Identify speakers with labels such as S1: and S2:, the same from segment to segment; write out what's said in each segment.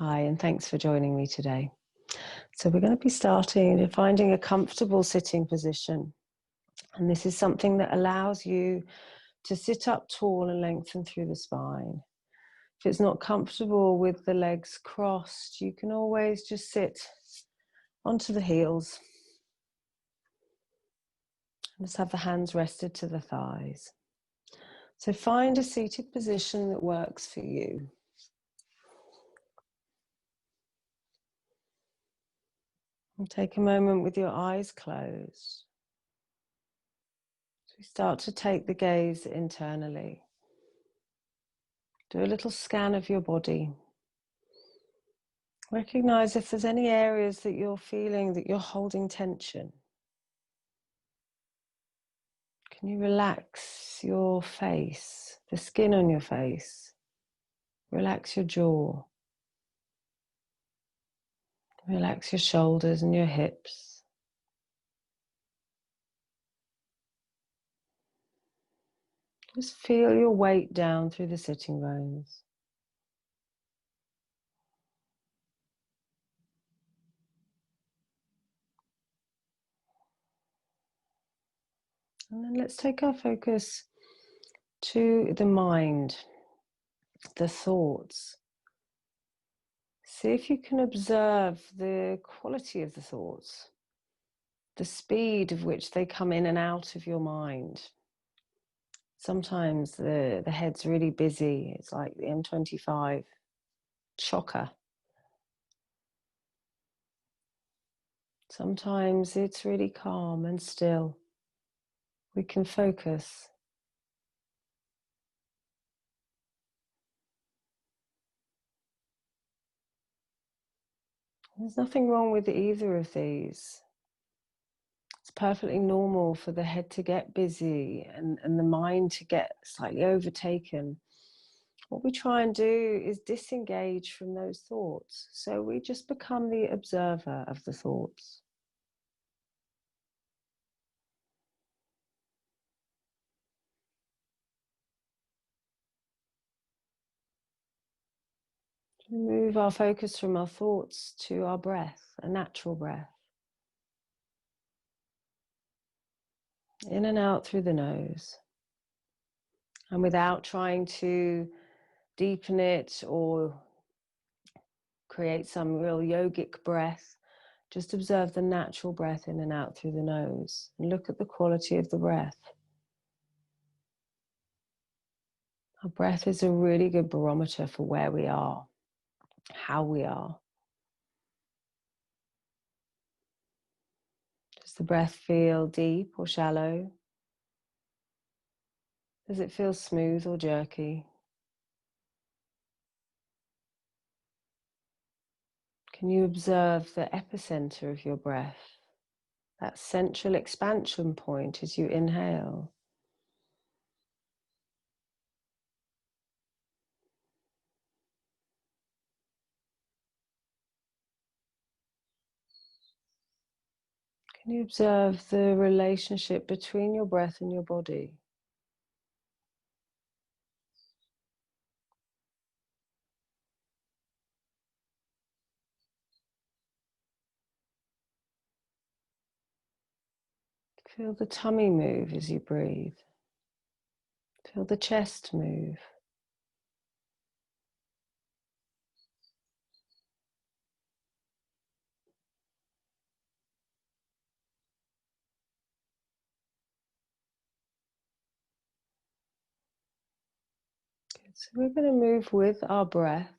S1: Hi, and thanks for joining me today. So we're going to be starting to finding a comfortable sitting position. And this is something that allows you to sit up tall and lengthen through the spine. If it's not comfortable with the legs crossed, you can always just sit onto the heels. Just have the hands rested to the thighs. So find a seated position that works for you. And take a moment with your eyes closed. So we start to take the gaze internally. Do a little scan of your body. Recognize if there's any areas that you're feeling that you're holding tension. Can you relax your face, the skin on your face? Relax your jaw. Relax your shoulders and your hips. Just feel your weight down through the sitting bones. And then let's take our focus to the mind, the thoughts. See if you can observe the quality of the thoughts, the speed of which they come in and out of your mind. Sometimes the head's really busy. It's like the M25 chocker. Sometimes it's really calm and still. We can focus. There's nothing wrong with either of these. It's perfectly normal for the head to get busy and the mind to get slightly overtaken. What we try and do is disengage from those thoughts. So we just become the observer of the thoughts. Move our focus from our thoughts to our breath, a natural breath. In and out through the nose. And without trying to deepen it or create some real yogic breath, just observe the natural breath in and out through the nose. And look at the quality of the breath. Our breath is a really good barometer for where we are, how we are. Does the breath feel deep or shallow? Does it feel smooth or jerky? Can you observe the epicenter of your breath, that central expansion point as you inhale? Can you observe the relationship between your breath and your body? Feel the tummy move as you breathe. Feel the chest move. Good. So we're going to move with our breath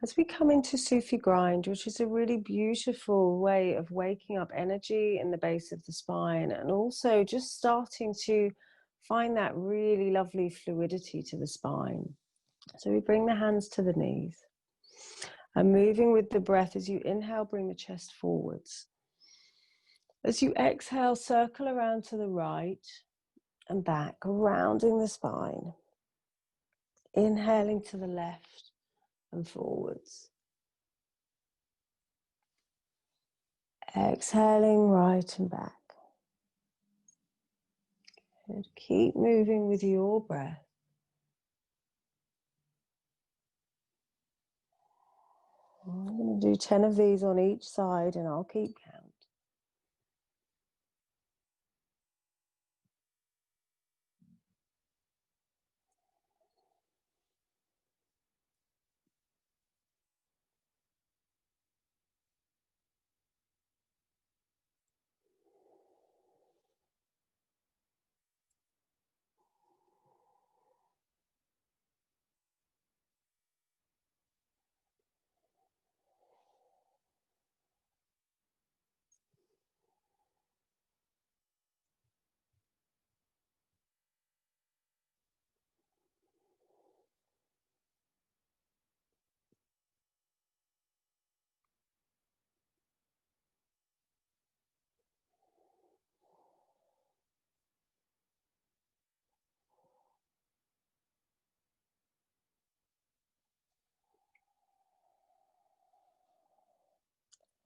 S1: as we come into Sufi grind, which is a really beautiful way of waking up energy in the base of the spine and also just starting to find that really lovely fluidity to the spine. So we bring the hands to the knees and moving with the breath. As you inhale, bring the chest forwards. As you exhale, circle around to the right and back, rounding the spine. Inhaling to the left and forwards. Exhaling right and back. Good. Keep moving with your breath. Keep moving with your breath. I'm going to do 10 of these on each side and I'll keep count.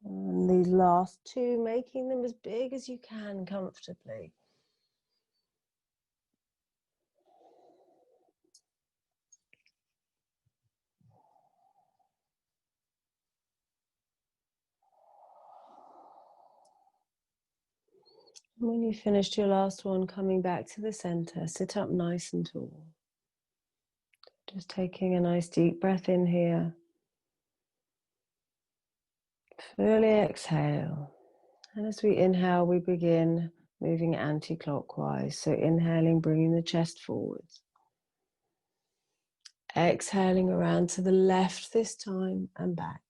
S1: And these last two, making them as big as you can comfortably. And when you've finished your last one, coming back to the center, sit up nice and tall. Just taking a nice deep breath in here. Fully exhale. And as we inhale, we begin moving anti-clockwise. So inhaling, bringing the chest forwards. Exhaling around to the left this time and back.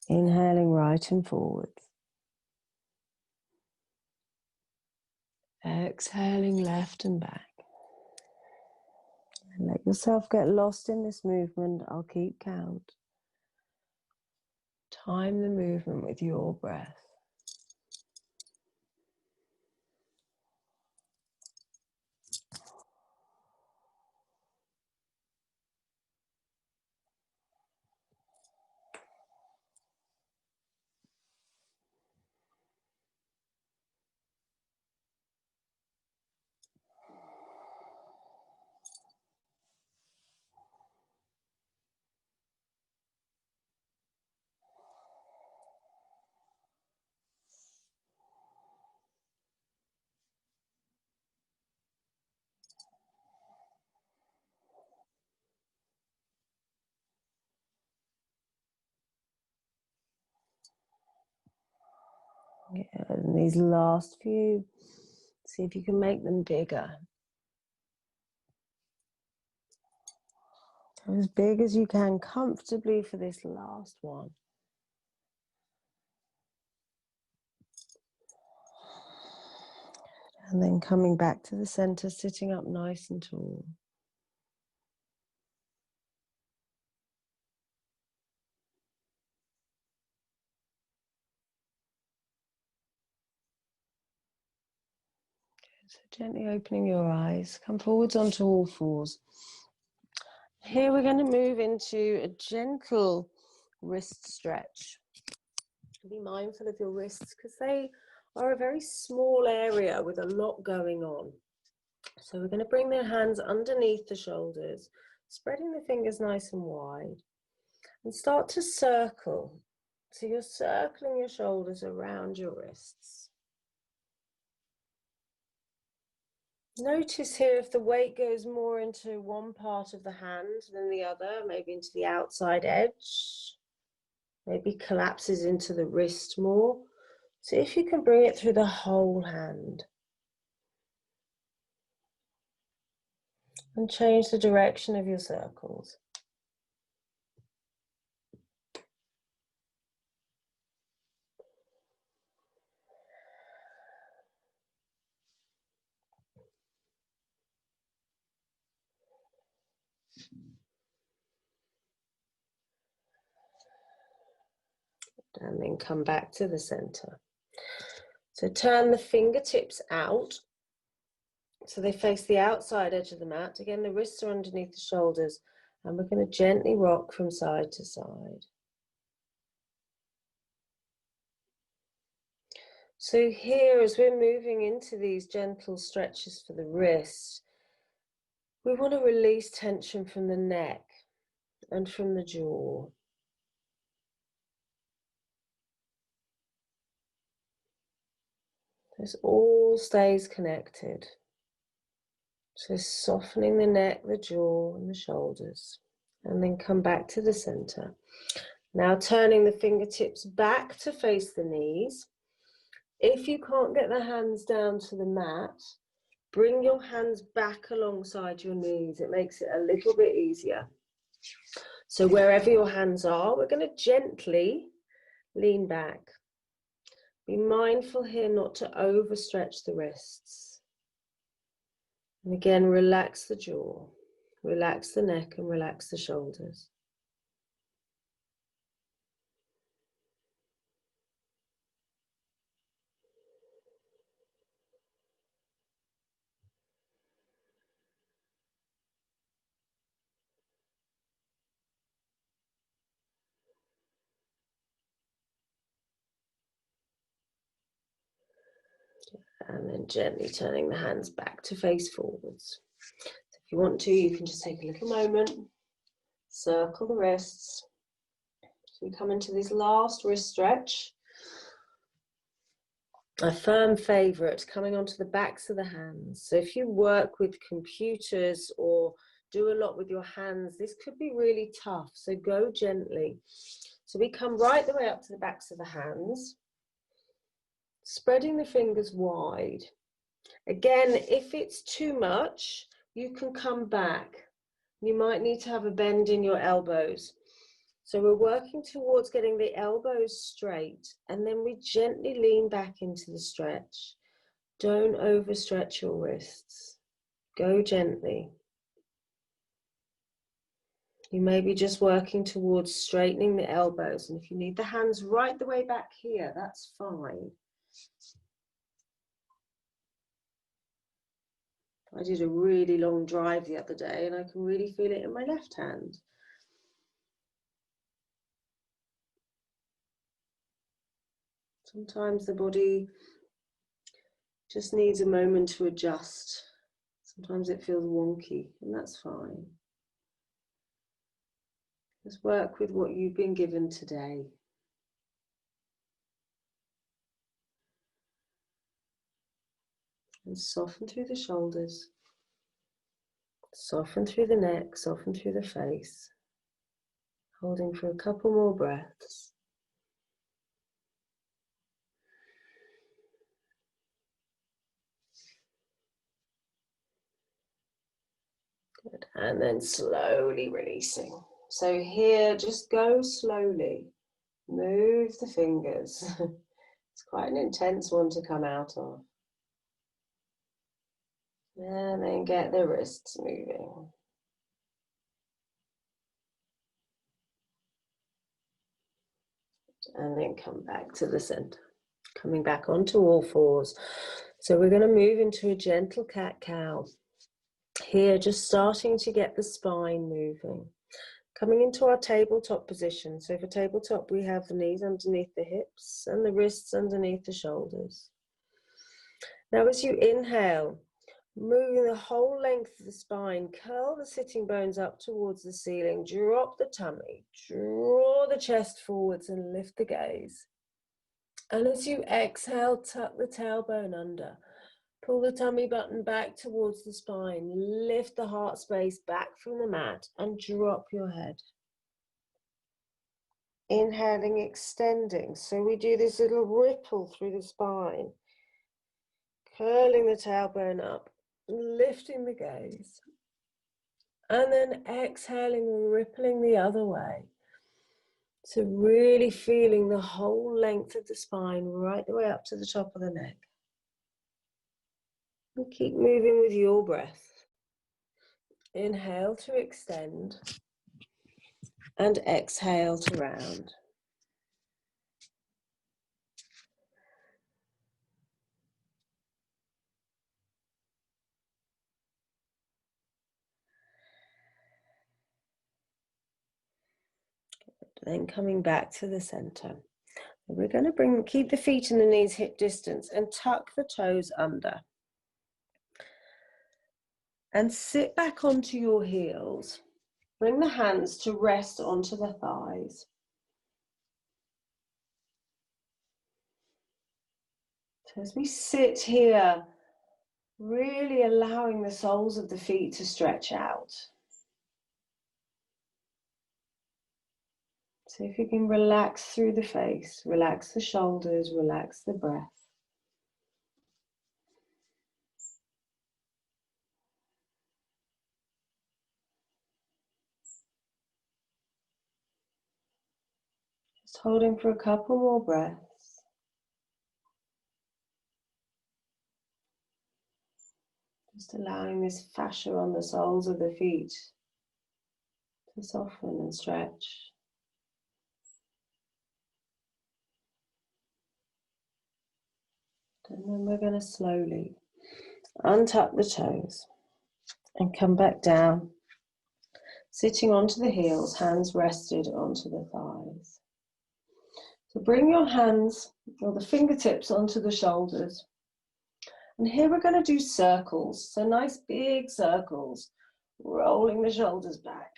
S1: Inhaling right and forwards. Exhaling left and back. And let yourself get lost in this movement. I'll keep count. Time the movement with your breath. Yeah, and these last few, see if you can make them bigger. As big as you can comfortably for this last one. And then coming back to the center, sitting up nice and tall. So gently opening your eyes, come forwards onto all fours. Here we're going to move into a gentle wrist stretch. Be mindful of your wrists because they are a very small area with a lot going on. So we're going to bring the hands underneath the shoulders, spreading the fingers nice and wide, and start to circle. So you're circling your shoulders around your wrists. Notice here if the weight goes more into one part of the hand than the other, maybe into the outside edge, maybe collapses into the wrist more. See if you can bring it through the whole hand. And change the direction of your circles. And then come back to the center. So turn the fingertips out so they face the outside edge of the mat. Again, the wrists are underneath the shoulders, and we're going to gently rock from side to side. So here, as we're moving into these gentle stretches for the wrists, we want to release tension from the neck. and from the jaw. This all stays connected. So softening the neck, the jaw, and the shoulders. And then come back to the center. Now turning the fingertips back to face the knees. If you can't get the hands down to the mat, bring your hands back alongside your knees. It makes it a little bit easier. So wherever your hands are, we're going to gently lean back. Be mindful here not to overstretch the wrists. And again, relax the jaw, relax the neck, and relax the shoulders. And then gently turning the hands back to face forwards. So if you want to, you can just take a little moment, circle the wrists. So we come into this last wrist stretch. A firm favorite, coming onto the backs of the hands. So if you work with computers or do a lot with your hands, this could be really tough. So go gently. So we come right the way up to the backs of the hands, spreading the fingers wide. Again, if it's too much, you can come back. You might need to have a bend in your elbows. So we're working towards getting the elbows straight, and then we gently lean back into the stretch. Don't overstretch your wrists. Go gently. You may be just working towards straightening the elbows, and if you need the hands right the way back here, that's fine. I did a really long drive the other day, and I can really feel it in my left hand. Sometimes the body just needs a moment to adjust. Sometimes it feels wonky, and that's fine. Just work with what you've been given today. And soften through the shoulders. Soften through the neck, soften through the face. Holding for a couple more breaths. Good. And then slowly releasing. So here, just go slowly. Move the fingers. It's quite an intense one to come out of. And then get the wrists moving. And then come back to the center. Coming back onto all fours. So we're going to move into a gentle cat-cow. Here, just starting to get the spine moving. Coming into our tabletop position. So for tabletop, we have the knees underneath the hips and the wrists underneath the shoulders. Now as you inhale, moving the whole length of the spine, curl the sitting bones up towards the ceiling, drop the tummy, draw the chest forwards and lift the gaze. And as you exhale, tuck the tailbone under. Pull the tummy button back towards the spine, lift the heart space back from the mat and drop your head. Inhaling, extending. So we do this little ripple through the spine. Curling the tailbone up, lifting the gaze. And then exhaling, rippling the other way. So really feeling the whole length of the spine right the way up to the top of the neck. And keep moving with your breath. Inhale to extend and exhale to round. Then coming back to the center. We're going to keep the feet and the knees hip distance and tuck the toes under. And sit back onto your heels. Bring the hands to rest onto the thighs. So as we sit here, really allowing the soles of the feet to stretch out. So if you can relax through the face, relax the shoulders, relax the breath. Just holding for a couple more breaths. Just allowing this fascia on the soles of the feet to soften and stretch. And then we're going to slowly untuck the toes and come back down, sitting onto the heels, hands rested onto the thighs. So bring your hands or the fingertips onto the shoulders. And here we're going to do circles. So nice big circles, rolling the shoulders back.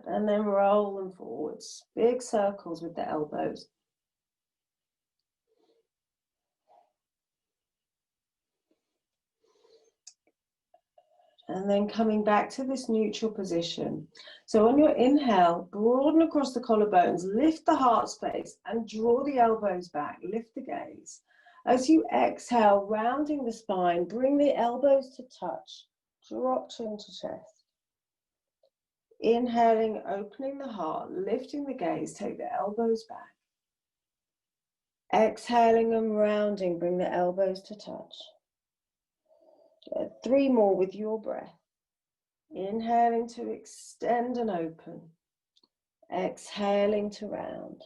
S1: And then roll them forwards. Big circles with the elbows. And then coming back to this neutral position. So on your inhale, broaden across the collarbones, lift the heart space and draw the elbows back, lift the gaze. As you exhale, rounding the spine, bring the elbows to touch, drop chin to chest. Inhaling, opening the heart, lifting the gaze, take the elbows back. Exhaling and rounding, bring the elbows to touch. 3 more with your breath. Inhaling to extend and open. Exhaling to round.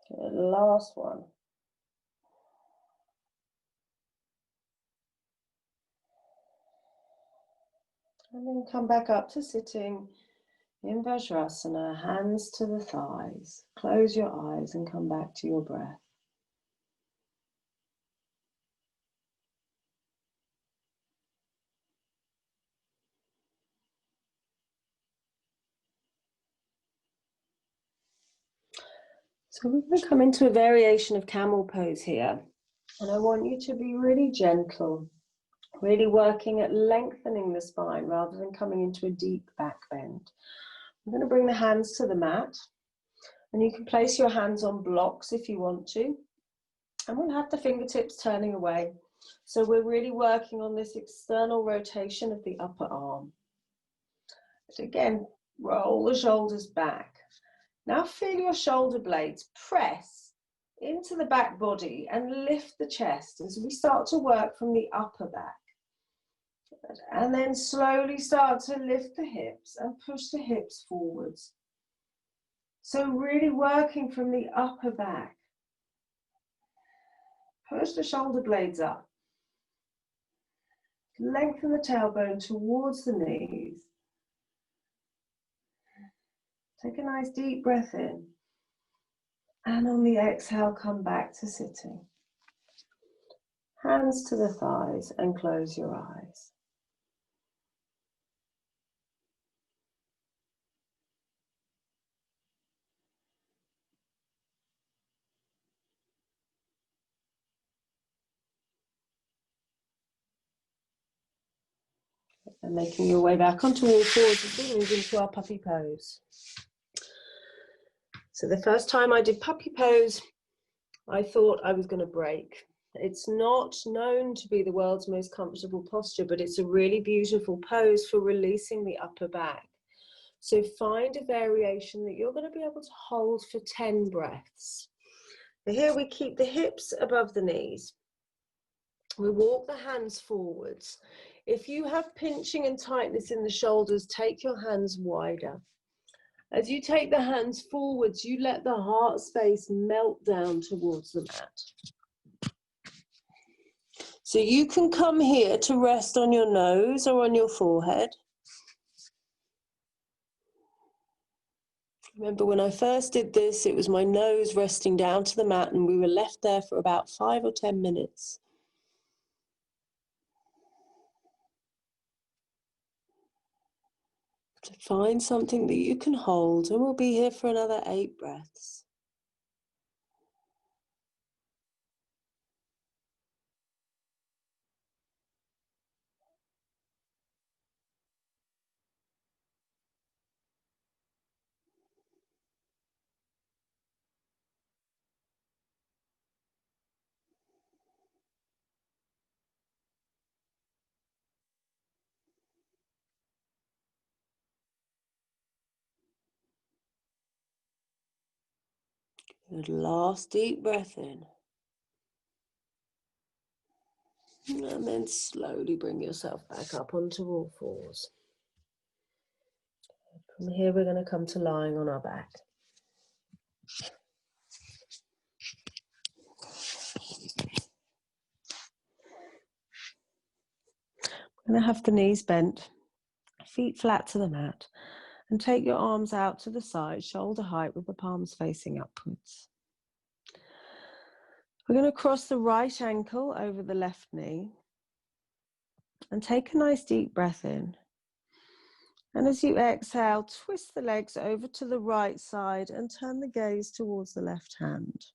S1: Good. Last one. And then come back up to sitting in Vajrasana, hands to the thighs. Close your eyes and come back to your breath. So we're going to come into a variation of camel pose here. And I want you to be really gentle, really working at lengthening the spine rather than coming into a deep back bend. I'm going to bring the hands to the mat. And you can place your hands on blocks if you want to. And we'll have the fingertips turning away. So we're really working on this external rotation of the upper arm. So again, roll the shoulders back. Now feel your shoulder blades press into the back body and lift the chest as we start to work from the upper back. And then slowly start to lift the hips and push the hips forwards. So really working from the upper back. Push the shoulder blades up. Lengthen the tailbone towards the knees. Take a nice deep breath in. And on the exhale, come back to sitting. Hands to the thighs and close your eyes. And making your way back onto all fours as we move into our puppy pose. So the first time I did puppy pose, I thought I was going to break. It's not known to be the world's most comfortable posture, but it's a really beautiful pose for releasing the upper back. So find a variation that you're going to be able to hold for 10 breaths. Here we keep the hips above the knees. We walk the hands forwards. If you have pinching and tightness in the shoulders, take your hands wider. As you take the hands forwards, you let the heart space melt down towards the mat. So you can come here to rest on your nose or on your forehead. Remember when I first did this, it was my nose resting down to the mat and we were left there for about 5 or 10 minutes. To find something that you can hold, and we'll be here for another 8 breaths. Good, last deep breath in. And then slowly bring yourself back up onto all fours. From here we're going to come to lying on our back. We're going to have the knees bent, feet flat to the mat, and take your arms out to the side, shoulder height with the palms facing upwards. We're going to cross the right ankle over the left knee and take a nice deep breath in. And as you exhale, twist the legs over to the right side and turn the gaze towards the left hand.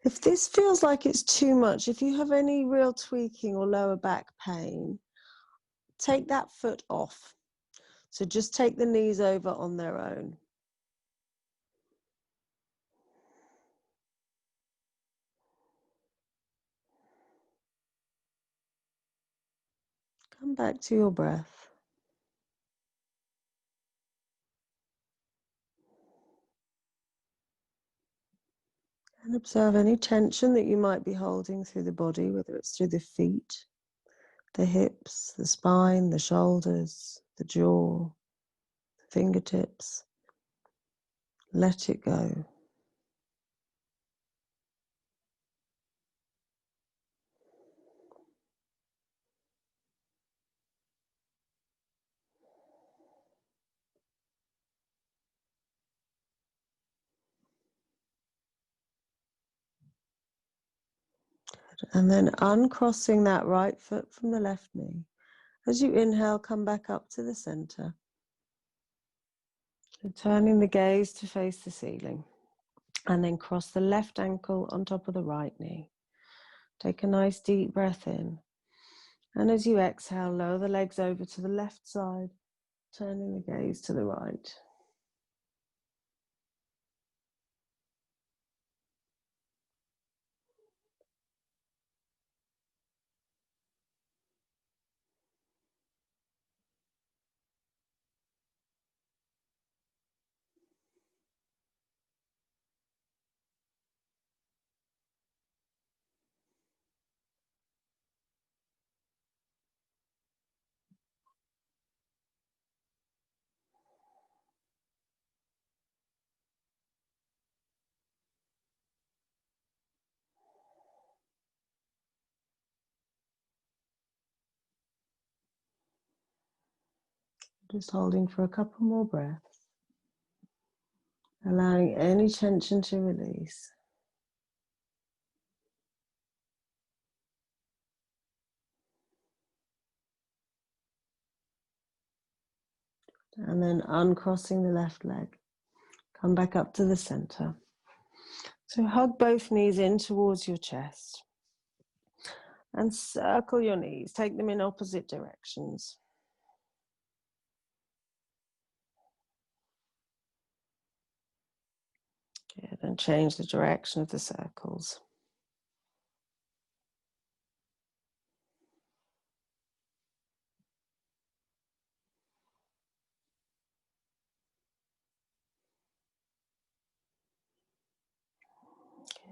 S1: If this feels like it's too much, if you have any real tweaking or lower back pain, take that foot off. So just take the knees over on their own. Come back to your breath. And observe any tension that you might be holding through the body, whether it's through the feet, the hips, the spine, the shoulders, the jaw, the fingertips. Let it go. And then uncrossing that right foot from the left knee. As you inhale, come back up to the center. And turning the gaze to face the ceiling. And then cross the left ankle on top of the right knee. Take a nice deep breath in. And as you exhale, lower the legs over to the left side, turning the gaze to the right. Just holding for a couple more breaths, allowing any tension to release. And then uncrossing the left leg. Come back up to the center. So hug both knees in towards your chest. And circle your knees. Take them in opposite directions. Good, and change the direction of the circles.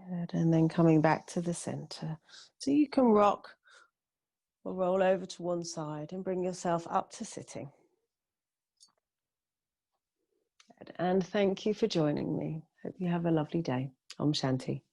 S1: Good, and then coming back to the center. So you can rock or roll over to one side and bring yourself up to sitting. Good, and thank you for joining me. Hope you have a lovely day. Om Shanti.